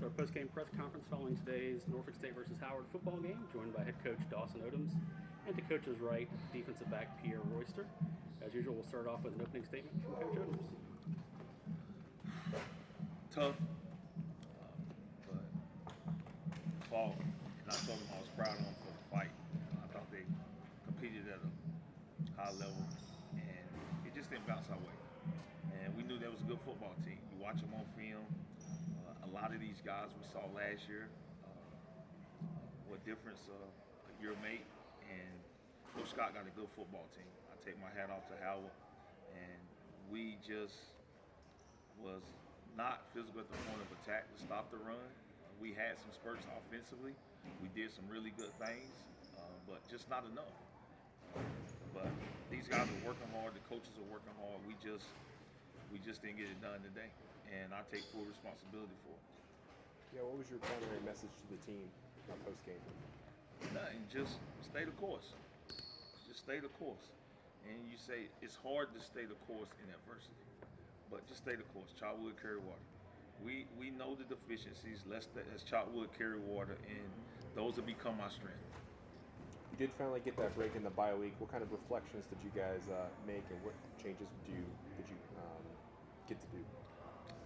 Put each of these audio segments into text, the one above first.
our post-game press conference following today's Norfolk State versus Howard football game, joined by head coach Dawson Odums, and to coach's right, defensive back Pierre Royster. As usual, we'll start off with an opening statement from Coach Odums. Tough, but fought, and I told them I was proud of them for the fight. I thought they competed at a high level, and it just didn't bounce our way. And we knew there was a good football team. You watch them on film. A lot of these guys we saw last year, what difference a year made, and Coach Scott got a good football team. I take my hat off to Howard, and we just was not physical at the point of attack to stop the run. We had some spurts offensively. We did some really good things, but just not enough. But these guys are working hard. The coaches are working hard. We just didn't get it done today, and I take full responsibility for it. Yeah, what was your primary message to the team post game? Nothing. Just stay the course. Just stay the course. And you say it's hard to stay the course in adversity, but just stay the course. Chop wood, carry water. We know the deficiencies. Let's chop wood, carry water, and those will become our strength. You did finally get that break in the bye week. What kind of reflections did you guys make, and what changes did you get to do?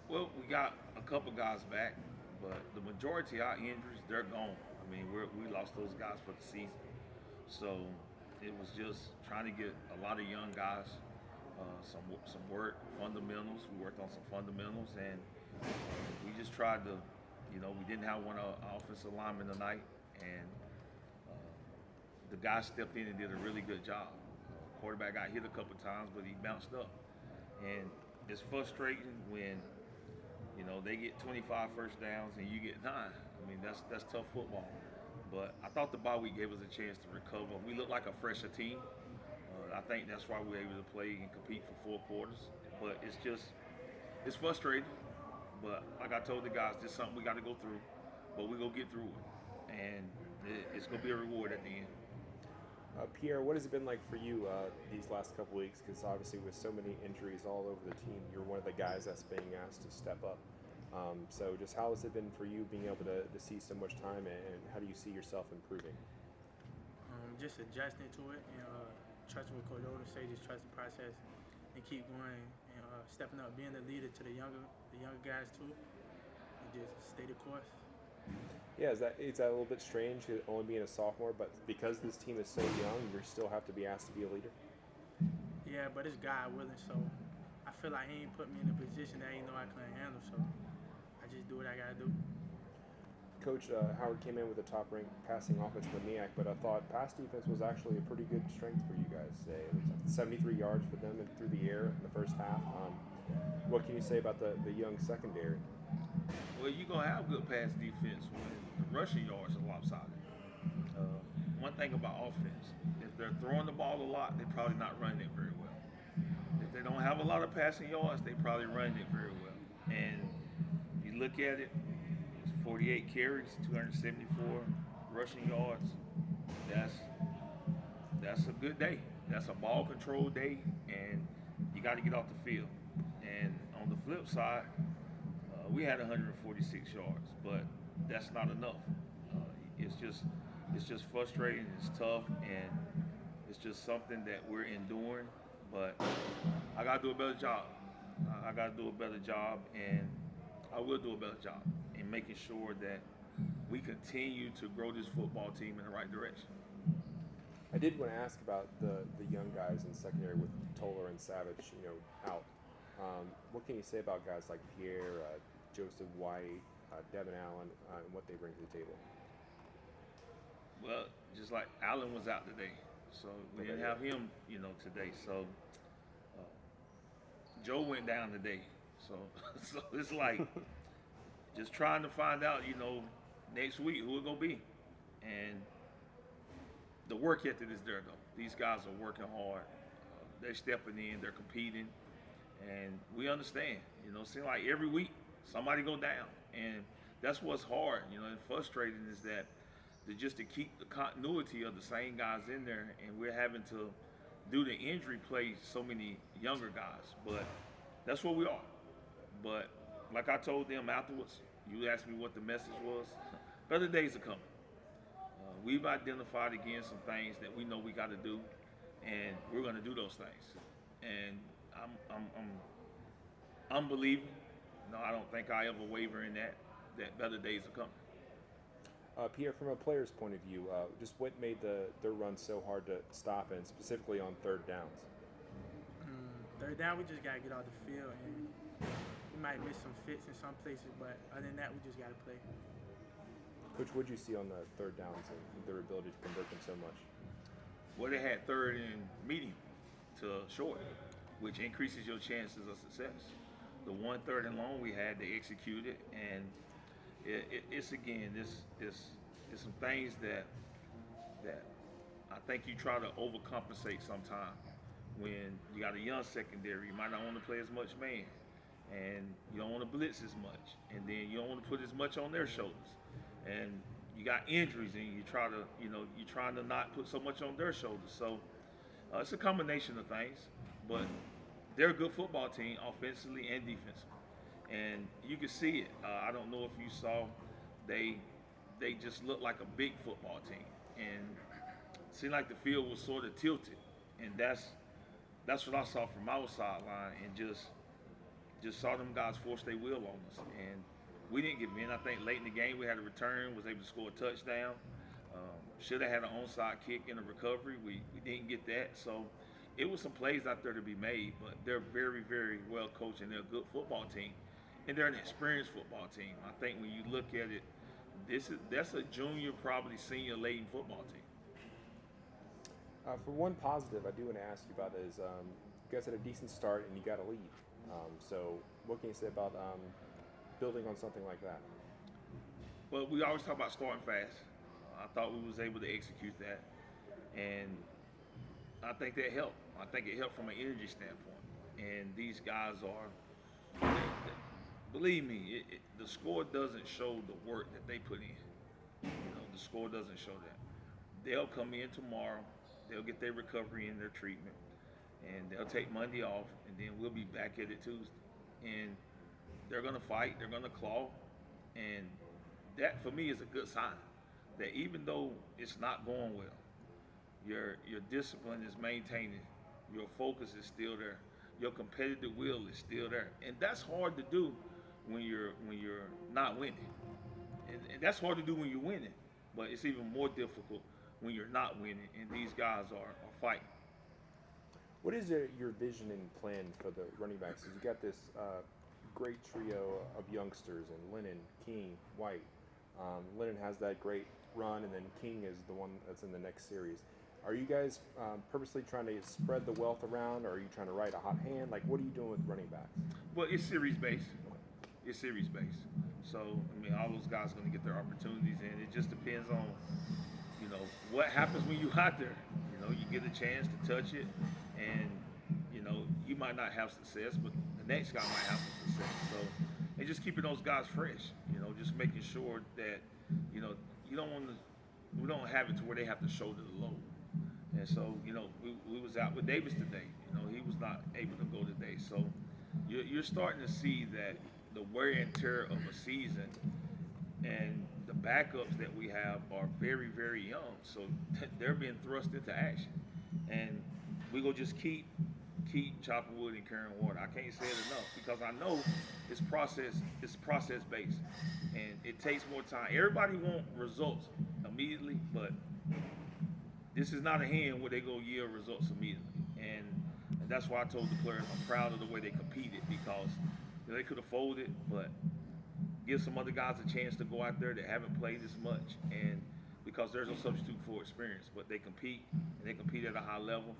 Well, we got a couple guys back, but the majority of our injuries, they're gone. I mean, we lost those guys for the season. So it was just trying to get a lot of young guys some work, fundamentals. We worked on some fundamentals, and we just tried to, we didn't have one offensive lineman tonight, and the guy stepped in and did a really good job. Quarterback got hit a couple times, but he bounced up. And it's frustrating when, they get 25 first downs and you get 9. I mean, that's tough football. But I thought the bye week gave us a chance to recover. We look like a fresher team. I think that's why we were able to play and compete for 4 quarters. But it's frustrating. But like I told the guys, this is something we got to go through. But we're going to get through it. And it's going to be a reward at the end. Pierre, what has it been like for you these last couple weeks? Because obviously with so many injuries all over the team, you're one of the guys that's being asked to step up. So just how has it been for you being able to see so much time, and how do you see yourself improving? Just adjusting to it and trusting what Coach Odums say, just trust the process and keep going and stepping up, being the leader to the younger guys too, and just stay the course. Yeah, is that a little bit strange, only being a sophomore, but because this team is so young, you still have to be asked to be a leader? Yeah, but it's God willing, so I feel like he ain't put me in a position that he know I couldn't handle, so I just do what I gotta do. Coach, Howard came in with a top-ranked passing offense for MEAC, but I thought pass defense was actually a pretty good strength for you guys today. It was 73 yards for them through the air in the first half. What can you say about the young secondary? Well, you're going to have good pass defense when the rushing yards are lopsided. One thing about offense, if they're throwing the ball a lot, they're probably not running it very well. If they don't have a lot of passing yards, they probably running it very well. And you look at it, it's 48 carries, 274 rushing yards. That's a good day. That's a ball control day, and you got to get off the field. And on the flip side, we had 146 yards, but that's not enough. It's just frustrating. It's tough, and it's just something that we're enduring. But I got to do a better job. I got to do a better job, and I will do a better job in making sure that we continue to grow this football team in the right direction. I did want to ask about the young guys in secondary with Toller and Savage, out. What can you say about guys like Pierre, Joseph White, Devin Allen, and what they bring to the table? Well, just like Allen was out today, so we didn't have him, today. So Joe went down today, so it's like just trying to find out, next week who it gonna be, and the work ethic is there though. These guys are working hard. They're stepping in. They're competing, and we understand. It seems like every week somebody go down, and that's what's hard, and frustrating is that to keep the continuity of the same guys in there, and we're having to do the injury play so many younger guys. But that's what we are. But like I told them afterwards, you asked me what the message was. Better days are coming. We've identified again some things that we know we got to do, and we're going to do those things. And I'm believing. No, I don't think I ever waver in that better days are coming. Pierre, from a player's point of view, just what made their run so hard to stop, and specifically on third downs? Third down, we just got to get off the field, and we might miss some fits in some places, but other than that, we just got to play. Coach, what did you see on the third downs and their ability to convert them so much? Well, they had third and medium to short, which increases your chances of success. The 1 3rd and long we had, they executed, and it's again, it's some things that I think you try to overcompensate sometimes. When you got a young secondary, you might not want to play as much man, and you don't want to blitz as much, and then you don't want to put as much on their shoulders, and you got injuries, and you try to, you're trying to not put so much on their shoulders. So it's a combination of things, but they're a good football team, offensively and defensively, and you can see it. I don't know if you saw, they just looked like a big football team, and it seemed like the field was sort of tilted, and that's what I saw from our sideline, and just saw them guys force their will on us, and we didn't give in. I think late in the game we had a return, was able to score a touchdown. Should have had an onside kick in the recovery. We didn't get that, so it was some plays out there to be made, but they're very, very well coached, and they're a good football team, and they're an experienced football team. I think when you look at it, that's a junior, probably senior laden football team. For one positive, I do want to ask you about is you guys had a decent start and you got a lead. So what can you say about building on something like that? Well, we always talk about starting fast. I thought we was able to execute that, and I think that helped. I think it helped from an energy standpoint. And these guys are, believe me, the score doesn't show the work that they put in. The score doesn't show that. They'll come in tomorrow. They'll get their recovery and their treatment, and they'll take Monday off, and then we'll be back at it Tuesday. And they're going to fight, they're going to claw, and that for me is a good sign that even though it's not going well, your discipline is maintaining, your focus is still there, your competitive will is still there, and that's hard to do when you're not winning, and that's hard to do when you're winning, but it's even more difficult when you're not winning, and these guys are fighting. What is your vision and plan for the running backs? You got this great trio of youngsters, and Lennon, King, White. Lennon has that great run, and then King is the one that's in the next series. Are you guys purposely trying to spread the wealth around, or are you trying to ride a hot hand? Like, what are you doing with running backs? Well, it's series-based. It's series-based. So, I mean, all those guys are going to get their opportunities, and it just depends on what happens when you're out there. You get a chance to touch it, and you might not have success, but the next guy might have some success. So, and just keeping those guys fresh. Just making sure that you don't want to. We don't have it to where they have to shoulder the load. And so we was out with Davis today. He was not able to go today. So you're starting to see that the wear and tear of a season, and the backups that we have are very, very young, so they're being thrust into action, and we go just keep chopping wood and carrying water. I can't say it enough, because I know it's process based, and it takes more time. Everybody wants results immediately, but this is not a hand where they go yield results immediately, and that's why I told the players I'm proud of the way they competed, because they could have folded, but give some other guys a chance to go out there that haven't played as much, and because there's no substitute for experience, but they compete, and they compete at a high level.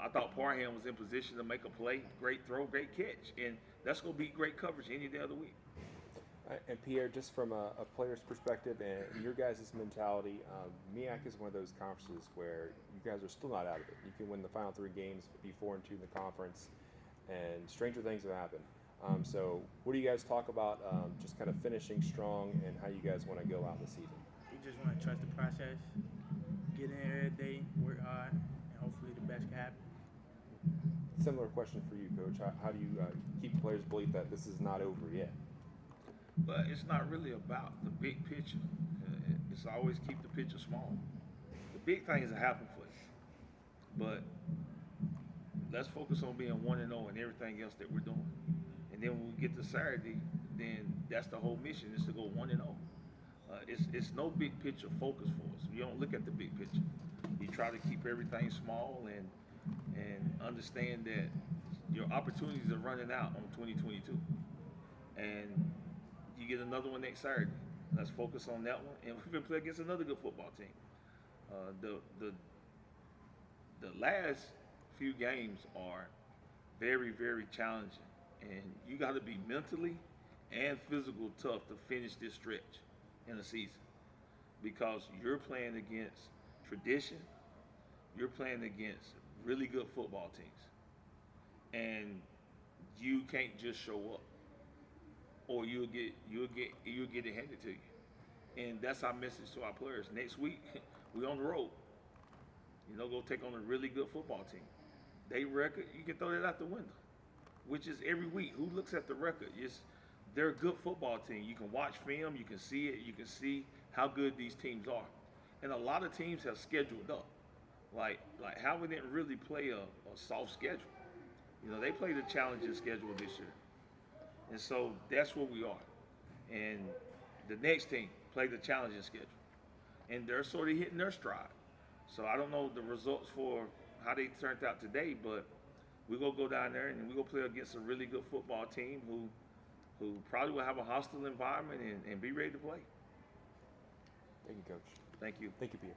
I thought Parham was in position to make a play, great throw, great catch, and that's going to be great coverage any day of the week. And Pierre, just from a player's perspective and your guys' mentality, MEAC is one of those conferences where you guys are still not out of it. You can win the final 3 games, be 4-2 in the conference, and stranger things have happened. So what do you guys talk about just kind of finishing strong, and how you guys want to go out in the season? We just want to trust the process, get in there every day, work hard, and hopefully the best can happen. Similar question for you, Coach. How do you keep players believe that this is not over yet? But it's not really about the big picture. It's always keep the picture small. The big things will happen for you, but let's focus on being 1-0 and everything else that we're doing. And then when we get to Saturday, then that's the whole mission, is to go 1-0. It's no big picture focus for us. You don't look at the big picture. You try to keep everything small and understand that your opportunities are running out on 2022. And you get another one next Saturday. Let's focus on that one. And we've been playing against another good football team. The last few games are very, very challenging. And you got to be mentally and physical tough to finish this stretch in a season, because you're playing against tradition, you're playing against really good football teams, and you can't just show up, or you'll get it handed to you. And that's our message to our players. Next week, we're on the road. Go take on a really good football team. They record, you can throw that out the window, which is every week. Who looks at the record? They're a good football team. You can watch film, you can see it, you can see how good these teams are. And a lot of teams have scheduled up. Like Howard didn't really play a soft schedule. They played a challenging schedule this year. And so that's where we are. And the next team played a challenging schedule. And they're sort of hitting their stride. So I don't know the results for how they turned out today, but we're going to go down there and we're going to play against a really good football team who probably will have a hostile environment and be ready to play. Thank you, Coach. Thank you. Thank you, Peter.